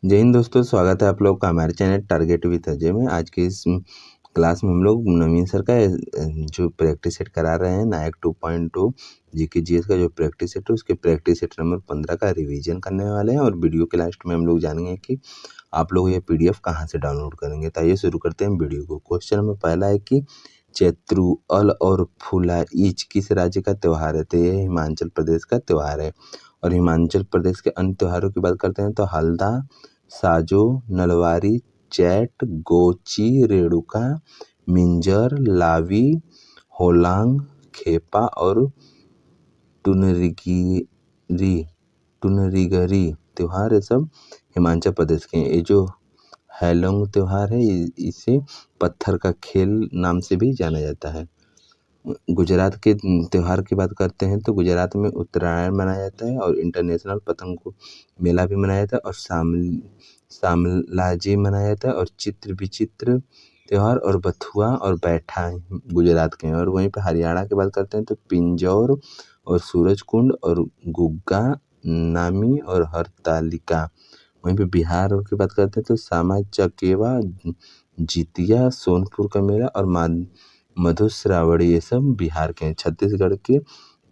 जय हिंद दोस्तों, स्वागत है आप लोग का हमारे चैनल टारगेट विद अजय में। आज के इस क्लास में हम लोग नवीन सर का जो प्रैक्टिस सेट करा रहे हैं नायक 2.2 जीके जीएस का जो प्रैक्टिस सेट है उसके प्रैक्टिस सेट नंबर 15 का रिवीजन करने वाले हैं। और वीडियो के लास्ट में हम लोग जानेंगे कि आप लोग ये पीडीएफ कहाँ से डाउनलोड करेंगे। तो आइए शुरू करते हैं वीडियो को। क्वेश्चन नंबर पहला है कि चैत्रुअल और फुलाईच किस राज्य का त्यौहार है। तो ये हिमाचल प्रदेश का त्यौहार है। और हिमाचल प्रदेश के अन्य त्योहारों की बात करते हैं तो हल्दा, साजो, नलवारी, चैट, गोची, रेणुका, मिंजर, लावी, होलांग, खेपा और टुनरिगरी त्योहार है सब हिमाचल प्रदेश के हैं। ये जो हैलोंग त्योहार है इसे पत्थर का खेल नाम से भी जाना जाता है। गुजरात के त्यौहार की बात करते हैं तो गुजरात में उत्तरायण मनाया जाता है और इंटरनेशनल पतंग मेला भी मनाया जाता है और सामलाजी मनाया जाता है और चित्र विचित्र त्यौहार और बथुआ और बैठा गुजरात के हैं। और वहीं पर हरियाणा की बात करते हैं तो पिंजौर और सूरज कुंड और गुग्गा नामी और हरतालिका। वहीं पे बिहार की बात करते हैं तो सामा चकेवा, जितिया, सोनपुर का मेला और मधुश्रावणी ये सब बिहार के हैं। छत्तीसगढ़ के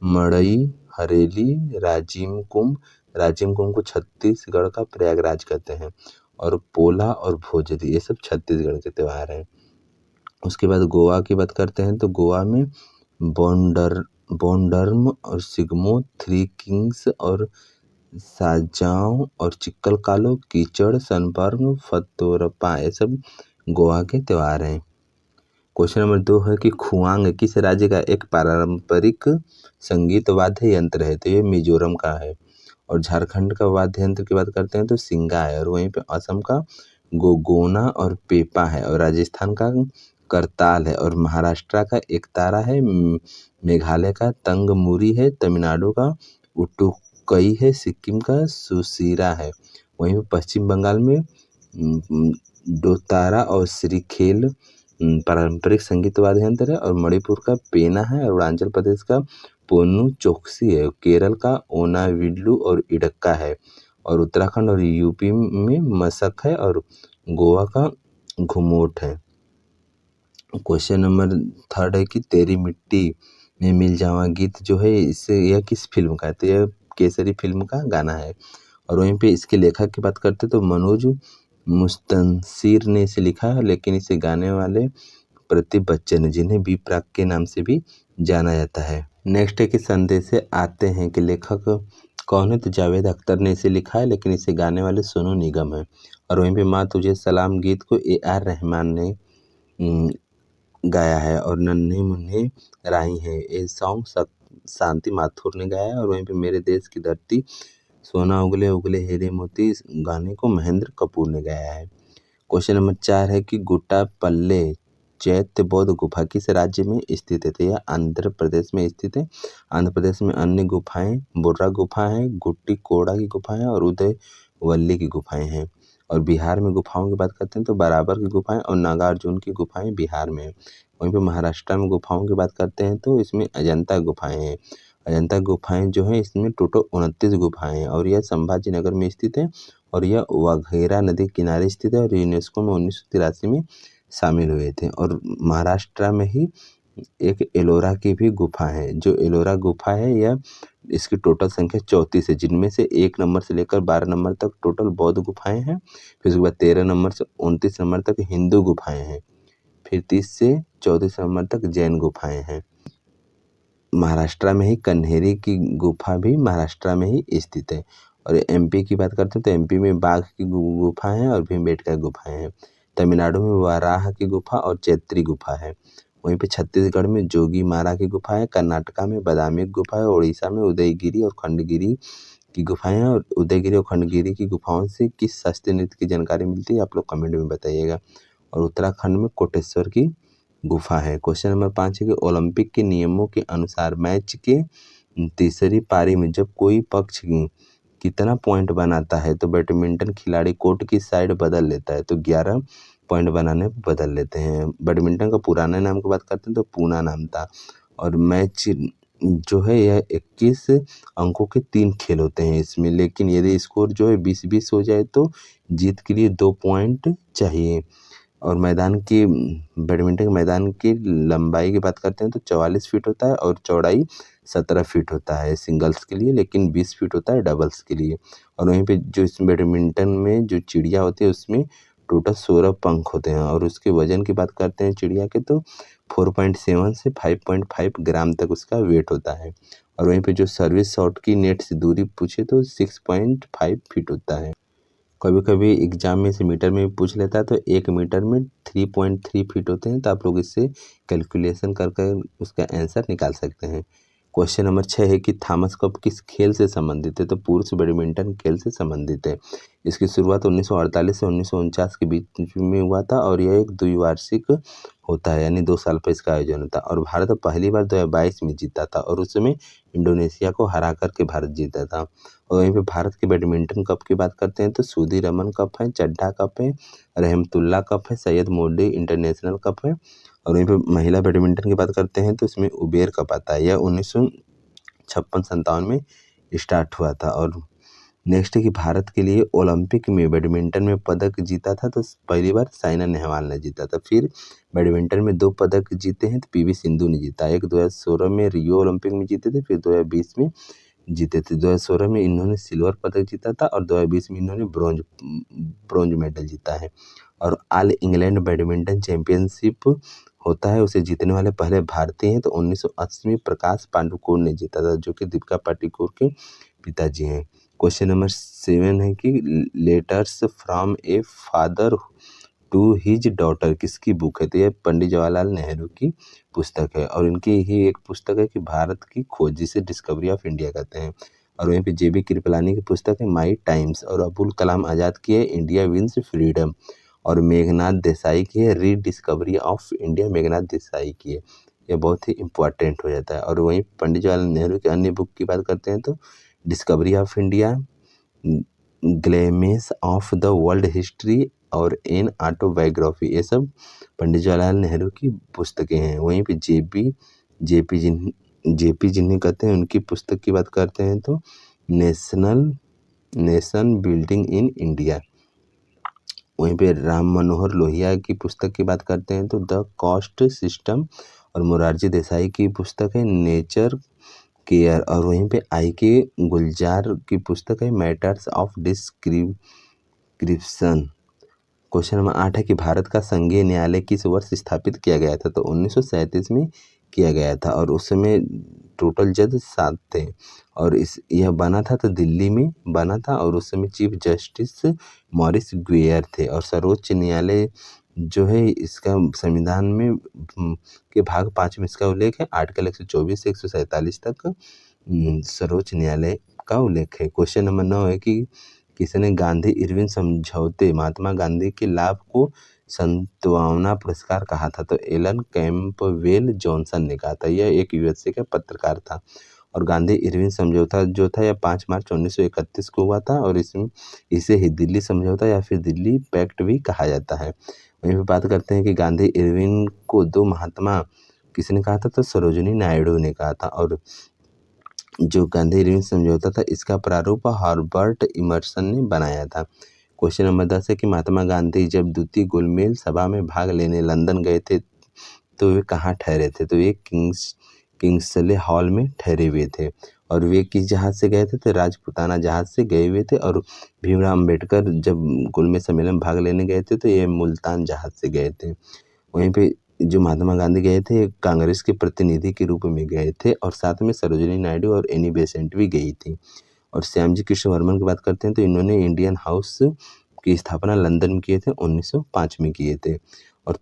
मड़ई, हरेली, राजिम कुंभ को छत्तीसगढ़ का प्रयागराज कहते हैं। और पोला और भोजली ये सब छत्तीसगढ़ के त्यौहार हैं। उसके बाद गोवा की बात करते हैं तो गोवा में बोंडर्म और सिग्मो, थ्री किंग्स और साजाओ और चिक्कल कालो, कीचड़, सनबर्ग, फतोरपा ये सब गोवा के त्यौहार हैं। क्वेश्चन नंबर 2 है कि खुआंग किस राज्य का एक पारंपरिक संगीत वाद्य यंत्र है। तो ये मिजोरम का है। और झारखंड का वाद्य यंत्र की बात करते हैं तो सिंगा है। और वहीं पे असम का गोगोना और पेपा है। और राजस्थान का करताल है। और महाराष्ट्र का एकतारा है। मेघालय का तंगमुरी है। तमिलनाडु का उटुकई है। सिक्किम का सुसीरा है। वहीं पे पश्चिम बंगाल में डोतारा और श्रीखेल पारंपरिक संगीत वाद्य यंत्र है। और मणिपुर का पेना है। और अरुणाचल प्रदेश का पोन्नु चोक्सी है। केरल का ओनाविल्लू और इडक्का है। और उत्तराखंड और यूपी में मशक है। और गोवा का घुमोट है। क्वेश्चन नंबर 3 है कि तेरी मिट्टी में मिल जावा गीत जो है इससे यह किस फिल्म का है। तो यह केसरी फिल्म का गाना है। और वहीं पे इसके लेखक की बात करते तो मनोज मुस्तनसिर ने इसे लिखा है। लेकिन इसे गाने वाले प्रतिभ बच्चन है जिन्हें बी प्राक के नाम से भी जाना जाता है। नेक्स्ट है कि संदेश आते हैं कि लेखक कौन है। तो जावेद अख्तर ने इसे लिखा है लेकिन इसे गाने वाले सोनू निगम है। और वहीं पे माँ तुझे सलाम गीत को AR रहमान ने गाया है और नन्हे मुन्ने राही है। ये सॉन्ग शांति माथुर ने गाया है। और वहीं पे मेरे देश की धरती सोना उगले उगले हीरे मोती इस गाने को महेंद्र कपूर ने गाया है। क्वेश्चन नंबर 4 है कि गुट्टापल्ले चैत्य बौद्ध गुफा किस राज्य में स्थित है। तो यह आंध्र प्रदेश में स्थित है। आंध्र प्रदेश में अन्य गुफाएं बुर्रा गुफा है, गुट्टी कोड़ा की गुफा है और उदयवल्ली की गुफाएं हैं। और बिहार में गुफाओं की बात करते हैं तो बराबर की गुफाएं और नागार्जुन की गुफाएं बिहार में है। वहीं पे महाराष्ट्र में गुफाओं की बात करते हैं तो इसमें अजंता गुफाएं हैं। अजंता गुफाएं जो है इसमें टोटल 29 गुफाएं हैं। और यह संभाजी नगर में स्थित है। और यह वाघेरा नदी किनारे स्थित है। और यूनेस्को में 1983 में शामिल हुए थे। और महाराष्ट्र में ही एक एलोरा की भी गुफा है। जो एलोरा गुफा है यह इसकी टोटल संख्या 34 है जिनमें से 1 नंबर से लेकर 12 नंबर तक टोटल बौद्ध गुफाएं हैं। फिर उसके बाद 13 नंबर से 29 नंबर तक हिंदू गुफाएं हैं। फिर 30 से 34 नंबर तक जैन गुफाएं हैं। महाराष्ट्र में ही कन्हेरी की गुफा भी महाराष्ट्र में ही स्थित है। और MP की बात करते हैं तो MP में बाघ की गुफा है और भीमबेटका गुफाएं हैं। तमिलनाडु में वाराह की गुफा और चैत्री गुफा है। वहीं पे छत्तीसगढ़ में जोगी मारा की गुफा है। कर्नाटका में बादामी की गुफा है। उड़ीसा में उदयगिरी और खंडगिरी की गुफाएं हैं। और उदयगिरी और खंडगिरी की गुफाओं से किस शास्त्रीय नृत्य की जानकारी मिलती है आप लोग कमेंट में बताइएगा। और उत्तराखंड में कोटेश्वर की गुफा है। क्वेश्चन नंबर 5 है कि ओलंपिक के नियमों के अनुसार मैच के तीसरी पारी में जब कोई पक्ष कितना पॉइंट बनाता है तो बैडमिंटन खिलाड़ी कोर्ट की साइड बदल लेता है। तो 11 पॉइंट बनाने बदल लेते हैं। बैडमिंटन का पुराने नाम की बात करते हैं तो पूना नाम था। और मैच जो है यह 21 अंकों के 3 खेल होते हैं इसमें, लेकिन यदि स्कोर जो है 20-20 हो जाए तो जीत के लिए 2 पॉइंट चाहिए। और बैडमिंटन के मैदान की लंबाई की बात करते हैं तो 44 फीट होता है और चौड़ाई 17 फीट होता है सिंगल्स के लिए, लेकिन 20 फीट होता है डबल्स के लिए। और वहीं पे जो इस बैडमिंटन में जो चिड़िया होती है उसमें टोटल 16 पंख होते हैं, और उसके वजन की बात करते हैं चिड़िया के तो 4.7 से 5.5 ग्राम तक उसका वेट होता है। और वहीं पे जो सर्विस शॉट की नेट से दूरी पूछे तो 6.5 फीट होता है। कभी कभी एग्जाम में से मीटर में भी पूछ लेता है तो 1 मीटर में 3.3 फीट होते हैं, तो आप लोग इससे कैलकुलेशन कर कर उसका आंसर निकाल सकते हैं। क्वेश्चन नंबर 6 है कि थॉमस कप किस खेल से संबंधित है, तो पुरुष बैडमिंटन खेल से संबंधित है। इसकी शुरुआत 1948 से 1949 के बीच में हुआ था और यह एक द्विवार्षिक होता है, यानी 2 साल पर इसका आयोजन होता है। और भारत पहली बार 2022 में जीता था और उस समय इंडोनेशिया को हरा करके भारत जीता था। और वहीं पे भारत के बैडमिंटन कप की बात करते हैं तो सुधीरमन कप है, चड्ढा कप है, रहमतुल्ला कप है, सैयद मोडी इंटरनेशनल कप है। और वहीं पे महिला बैडमिंटन की बात करते हैं तो इसमें उबेर कप आता है, यह 1956-57 में स्टार्ट हुआ था। और नेक्स्ट है कि भारत के लिए ओलंपिक में बैडमिंटन में पदक जीता था तो पहली बार साइना नेहवाल ने जीता था। फिर बैडमिंटन में 2 पदक जीते हैं तो पीवी सिंधु ने जीता, एक 2016 में रियो ओलंपिक में जीते थे, फिर 2020 में जीते थे। 2016 में इन्होंने सिल्वर पदक जीता था और 2020 में इन्होंने ब्रॉन्ज मेडल जीता है। और ऑल इंग्लैंड बैडमिंटन चैंपियनशिप होता है, उसे जीतने वाले पहले भारतीय हैं तो 1980 में प्रकाश पांडुकोण ने जीता था, जो कि दीपिका पाटुकोण के पिताजी हैं। क्वेश्चन नंबर 7 है कि letters from a father to his daughter किसकी बुक है, तो यह पंडित जवाहरलाल नेहरू की पुस्तक है। और इनकी ही एक पुस्तक है कि भारत की खोज, जिसे डिस्कवरी ऑफ इंडिया कहते हैं। और वहीं पे जेबी कृपलानी की पुस्तक है माई टाइम्स। और अबुल कलाम आज़ाद की है इंडिया विंस फ्रीडम। और मेघनाथ देसाई की है rediscovery of India, Meghnath Desai की है। यह बहुत ही इम्पोर्टेंट हो जाता है। और वहीं पंडित जवाहरलाल नेहरू की अन्य बुक की बात करते हैं तो discovery of India, glimpses of the world history और एन ऑटोबायोग्राफी, ये सब पंडित जवाहरलाल नेहरू की पुस्तकें हैं। वहीं पे जेपी जिन्हें कहते हैं उनकी पुस्तक की बात करते हैं तो नेशन बिल्डिंग इन इंडिया। वहीं पे राम मनोहर लोहिया की पुस्तक की बात करते हैं तो द कास्ट सिस्टम। और मोरारजी देसाई की पुस्तक है नेचर केयर। और वहीं पे आई के गुलजार की पुस्तक है matters of description. Question number 8 है कि भारत का संघीय न्यायालय किस वर्ष स्थापित किया गया था, तो 1937 में किया गया था। और उस समय टोटल जज 7 थे और यह बना था तो दिल्ली में बना था। और उस समय चीफ जस्टिस मॉरिस गुइयर थे। और सर्वोच्च न्यायालय जो है इसका संविधान में के भाग 5 में इसका उल्लेख है, आर्टिकल 124 से 147 तक सर्वोच्च न्यायालय का उल्लेख है। क्वेश्चन नंबर 9 है कि किसने गांधी इरविन समझौते महात्मा गांधी के लाभ को संतवाना पुरस्कार कहा था, तो एलन कैंपवेल जॉनसन ने कहा था। यह एक यूएसए का पत्रकार था। और गांधी इरविन समझौता जो था यह 5 मार्च 1931 को हुआ था। और इसे ही दिल्ली समझौता या फिर दिल्ली पैक्ट भी कहा जाता है। वहीं पर बात करते हैं कि गांधी इरविन को 2 महात्मा किसने कहा था, तो सरोजिनी नायडू ने कहा था। और जो गांधी इरविन समझौता था इसका प्रारूप हर्बर्ट इमर्सन ने बनाया था। क्वेश्चन नंबर 10 है कि महात्मा गांधी जब द्वितीय गोलमेज सभा में भाग लेने लंदन गए थे तो वे कहाँ ठहरे थे, तो वे किंग्सले हॉल में ठहरे हुए थे। और वे किस जहाज से गए थे, तो राजपुताना जहाज से गए हुए थे। और भीमराव अम्बेडकर जब गोलमेज सम्मेलन में भाग लेने गए थे तो ये मुल्तान जहाज से गए थे। वहीं पे जो महात्मा गांधी गए थे कांग्रेस के प्रतिनिधि के रूप में गए थे और साथ में सरोजिनी नायडू और एनी बेसेंट भी गई थी। और श्यामजी कृष्ण वर्मन की बात करते हैं तो इन्होंने इंडियन हाउस की स्थापना लंदन में किए थे, 1905 में किए थे। और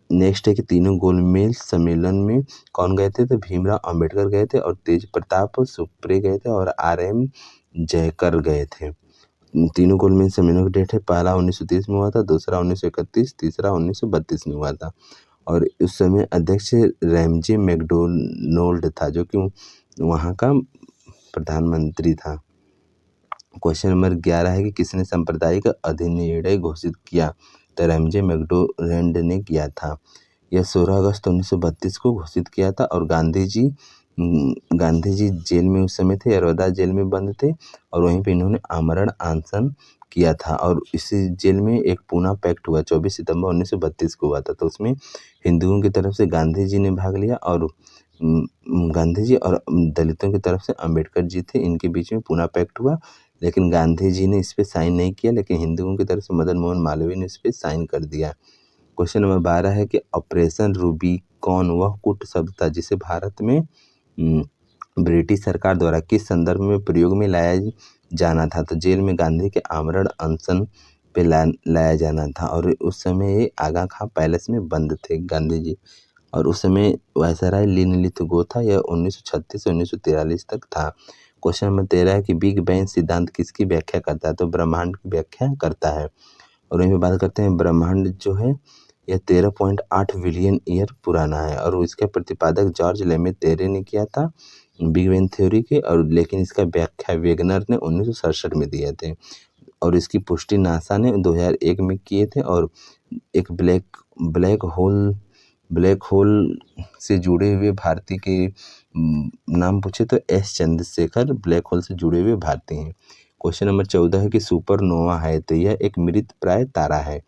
नेक्स्ट है कि तीनों गोलमेज सम्मेलन में कौन गए थे, तो भीमराव अम्बेडकर गए थे और तेज प्रताप सुप्रे गए थे और आर.एम. जयकर गए थे। तीनों गोलमेज सम्मेलन का डेट है, पहला 1930 में हुआ था, दूसरा 1931, तीसरा 1932 में हुआ था। और उस समय अध्यक्ष रैमजे मैकडोनाल्ड था जो कि वहाँ का प्रधानमंत्री था। क्वेश्चन नंबर 11 है कि किसने सांप्रदायिक अधिनिर्णय घोषित किया, तो रैमजे मैकडोनाल्ड ने किया था। यह 16 अगस्त 1932 को घोषित किया था। और गांधी जी गांधी जी जेल में उस समय थे, यरवदा जेल में बंद थे और वहीं पे इन्होंने आमरण अनशन किया था। और इसी जेल में एक पूना पैक्ट हुआ 24 सितंबर 1932 को हुआ था। तो उसमें हिंदुओं की तरफ से गांधी जी ने भाग लिया और गांधी जी और दलितों की तरफ से अंबेडकर जी थे, इनके बीच में पूना पैक्ट हुआ। लेकिन गांधी जी ने इस पे साइन नहीं किया, लेकिन हिंदुओं की तरफ से मदन मोहन मालवीय ने इस पे साइन कर दिया। क्वेश्चन नंबर 12 है कि ऑपरेशन रूबिकॉन वह कूट शब्द था जिसे भारत में ब्रिटिश सरकार द्वारा किस संदर्भ में प्रयोग में लाया जाना था। तो जेल में गांधी के आमरण अनशन पे लाया जाना था और उस समय ये आगा खां पैलेस में बंद थे गांधी जी। और उस समय वायसराय लिनलिथगो था, यह 1936 से 1943 तक था। क्वेश्चन नंबर 13 है कि बिग बैंग सिद्धांत किसकी व्याख्या करता है। तो ब्रह्मांड की व्याख्या करता है। और वहीं पे बात करते हैं, ब्रह्मांड जो है यह 13.8 बिलियन ईयर पुराना है और इसके प्रतिपादक जॉर्ज लेमेतेरे ने किया था बिग बैंग थ्योरी के। और लेकिन इसका व्याख्या वेगनर ने 1967 में दिए थे और इसकी पुष्टि नासा ने 2001 में किए थे। और एक ब्लैक होल से जुड़े हुए भारतीय के नाम पूछे तो एस चंद्रशेखर ब्लैक होल से जुड़े हुए भारतीय हैं। क्वेश्चन नंबर 14 है कि सुपरनोवा है। तो यह एक मृत प्राय तारा है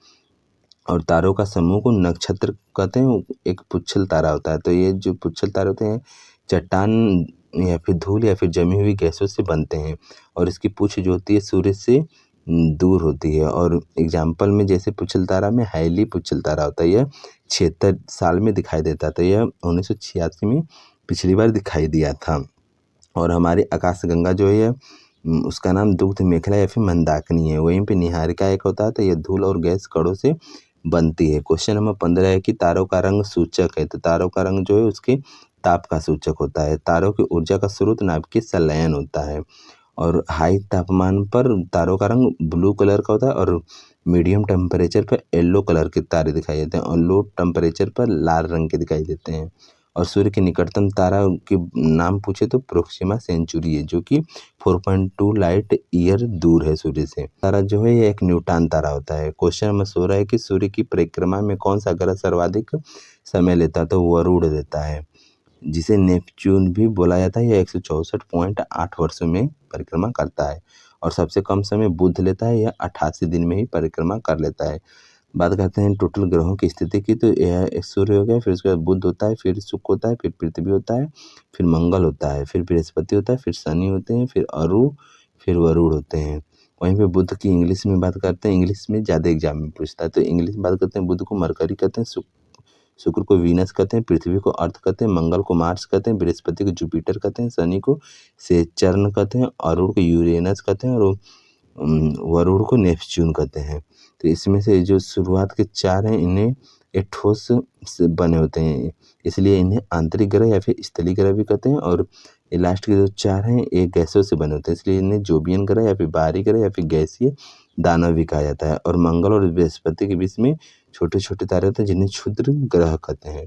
और तारों का समूह को नक्षत्र कहते हैं। एक पुच्छल तारा होता है। तो ये जो पुच्छल तारे होते हैं चट्टान या फिर धूल या फिर जमी हुई गैसों से बनते हैं और इसकी पूछ जो होती है सूर्य से दूर होती है। और एग्जाम्पल में जैसे पुच्छल तारा में हाईली पुच्छल तारा होता है, यह 76 साल में दिखाई देता था। यह 1986 में पिछली बार दिखाई दिया था। और हमारी आकाशगंगा जो है उसका नाम दुग्ध मेखला या फिर मंदाकिनी है। वहीं पे निहारिका एक होता है, तो यह धूल और गैस कणों से बनती है। क्वेश्चन नंबर 15 है कि तारों का रंग सूचक है। तो तारों का रंग जो है उसके ताप का सूचक होता है। तारों की ऊर्जा का स्रोत नाभिकीय संलयन होता है और हाई तापमान पर तारों का रंग ब्लू कलर का होता है और मीडियम टेम्परेचर पर येलो कलर के तारे दिखाई देते हैं और लो टेम्परेचर पर लाल रंग के दिखाई देते हैं। और सूर्य के निकटतम तारा के नाम पूछे तो प्रोक्सिमा सेंचुरी है जो कि 4.2 लाइट ईयर दूर है सूर्य से। तारा जो है ये एक न्यूट्रॉन तारा होता है। क्वेश्चन नंबर 16 है कि सूर्य की परिक्रमा में कौन सा ग्रह सर्वाधिक समय लेता है। तो वरुण लेता है, जिसे नेपच्यून भी बोला जाता है। यह 164.8 वर्षों में परिक्रमा करता है। और सबसे कम समय बुध लेता है, यह 88 दिन में ही परिक्रमा कर लेता है। बात करते हैं टोटल ग्रहों की स्थिति की। तो यह एक सूर्य हो गया, फिर उसके बाद बुध होता है, फिर शुक्र होता है, फिर पृथ्वी होता है, फिर मंगल होता है, फिर बृहस्पति होता है, फिर शनि होते हैं, फिर अरु, फिर वरुण होते हैं। वहीं पे बुध की इंग्लिश में बात करते हैं, इंग्लिश में ज़्यादा एग्जाम में पूछता है। तो इंग्लिश में बात करते हैं, बुध को मरकरी कहते हैं, शुक्र को वीनस कहते हैं, पृथ्वी को अर्थ कहते हैं, मंगल को मार्स कहते हैं, बृहस्पति को जुपिटर कहते हैं, शनि को सेचर्न कहते हैं, अरुण को यूरेनस कहते हैं और वरुण को नेपच्यून कहते हैं। तो इसमें से जो शुरुआत के 4 हैं इन्हें एक ठोस से बने होते हैं, इसलिए इन्हें आंतरिक ग्रह या फिर स्थलीय ग्रह भी कहते हैं। और ये लास्ट के जो 4 हैं ये गैसों से बने होते हैं, इसलिए इन्हें जोबियन ग्रह या फिर बाहरी ग्रह या फिर गैसीय दानव भी कहा जाता है। और मंगल और बृहस्पति के बीच में छोटे छोटे तारे होते हैं जिन्हें क्षुद्र ग्रह कहते हैं।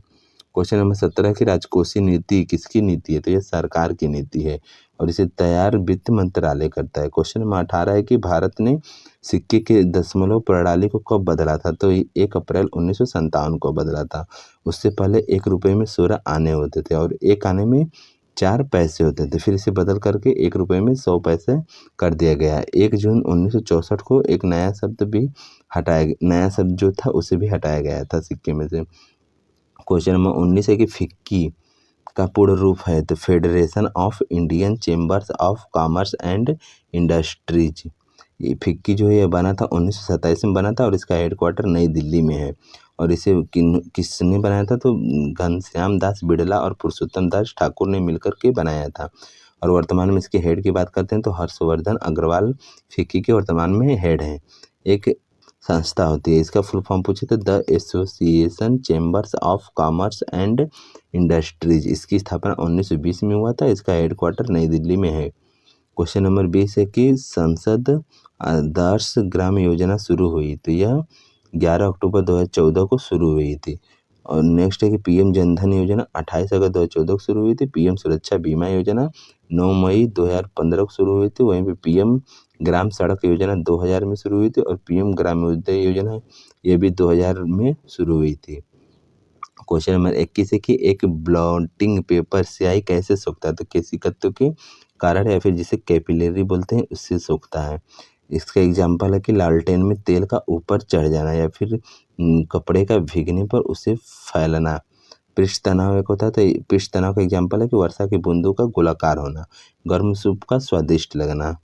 क्वेश्चन नंबर 17 की राजकोषीय नीति किसकी नीति है। तो यह सरकार की नीति है और इसे तैयार वित्त मंत्रालय करता है। क्वेश्चन नंबर 18 है कि भारत ने सिक्के के दशमलव प्रणाली को कब बदला था। तो 1 अप्रैल 1957 को बदला था। उससे पहले 1 रुपये में 16 आने होते थे और 1 आने में 4 पैसे होते थे। फिर इसे बदल करके 1 रुपये में 100 पैसे कर दिया गया। 1 जून 1964 को एक नया शब्द जो था उसे भी हटाया गया था सिक्के में से। क्वेश्चन नंबर 19 है कि फिक्की का पूर्ण रूप है। तो federation of Indian chambers of commerce and industries. ये फिक्की जो है ये बना था 1927 में बना था और इसका हेडक्वार्टर नई दिल्ली में है। और इसे किसने बनाया था। तो घनश्याम दास बिड़ला और पुरुषोत्तम दास ठाकुर ने मिलकर के बनाया था। और वर्तमान में इसके हेड की बात करते हैं तो हर्षवर्धन अग्रवाल फिक्की के वर्तमान में हेड हैं। एक संस्था होती है, इसका फुल फॉर्म पूछे तो the association chambers of commerce and industries. इसकी स्थापना 1920 में हुआ था। इसका हेडक्वार्टर नई दिल्ली में है। क्वेश्चन नंबर 20 है कि संसद आदर्श ग्राम योजना शुरू हुई। तो यह 11 अक्टूबर 2014 को शुरू हुई थी। और नेक्स्ट है कि पीएम जनधन योजना 28 अगस्त 2014 को शुरू हुई थी। पीएम सुरक्षा बीमा योजना 9 मई 2015 को शुरू हुई थी। वहीं पे पीएम ग्राम सड़क योजना 2000 में शुरू हुई थी और पीएम ग्रामोदय योजना ये भी 2000 में शुरू हुई थी। क्वेश्चन नंबर 21 है कि एक ब्लॉटिंग पेपर स्याही कैसे सूखता है? तो केशिकत्व के कारण या फिर जिसे कैपिलरी बोलते हैं उससे सूखता है। इसका एग्जाम्पल है कि लालटेन में तेल का ऊपर चढ़ जाना या फिर कपड़े का भीगने पर उसे फैलना। पृष्ठ तनाव एक होता है, तो पृष्ठ तनाव का एग्जाम्पल है कि वर्षा की बूंदों का गोलाकार होना, गर्म सूप का स्वादिष्ट लगना।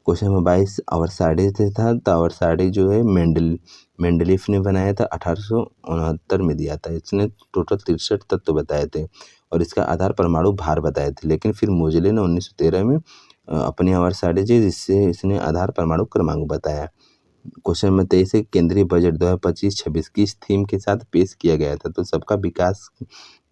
क्वेश्चन नंबर 22 आवर्त से था, तो आवर्त जो है मेंडलीफ ने बनाया था, 1869 में दिया था। इसने टोटल 63 तत्व बताए थे और इसका आधार परमाणु भार बताए थे। लेकिन फिर मोजले ने 1913 में अपनी आवर्त जिससे इसने आधार परमाणु क्रमांक बताया। क्वेश्चन नंबर 23 है केंद्रीय बजट 2025-26 किस थीम के साथ पेश किया गया था? तो सबका विकास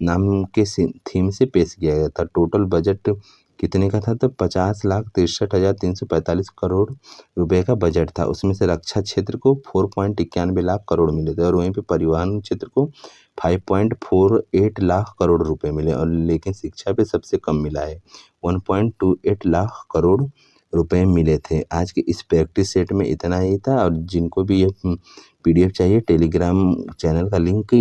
नाम के थीम से पेश किया गया था। टोटल बजट कितने का था? तो 50,63,345 करोड़ रुपए का बजट था। उसमें से रक्षा क्षेत्र को 4.91 लाख करोड़ मिले थे और वहीं पे परिवहन क्षेत्र को 5.48 लाख करोड़ रुपए मिले और लेकिन शिक्षा पे सबसे कम मिला है, 1.28 लाख करोड़ रुपए मिले थे। आज के इस प्रैक्टिस सेट में इतना ही था और जिनको भी ये PDF चाहिए टेलीग्राम चैनल का लिंक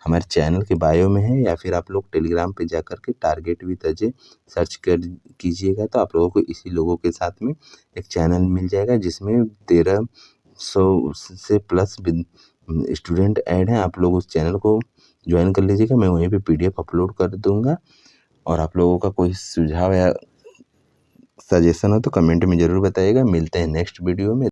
हमारे चैनल के बायो में है या फिर आप लोग टेलीग्राम पे जाकर के टारगेट विद अजय सर्च कर कीजिएगा तो आप लोगों को इसी लोगों के साथ में एक चैनल मिल जाएगा जिसमें 1300 से प्लस स्टूडेंट ऐड हैं। आप लोग उस चैनल को ज्वाइन कर लीजिएगा, मैं वहीं पे PDF अपलोड कर दूंगा और आप लोगों का कोई सुझाव या सजेशन हो तो कमेंट में ज़रूर बताइएगा। मिलते हैं नेक्स्ट वीडियो में।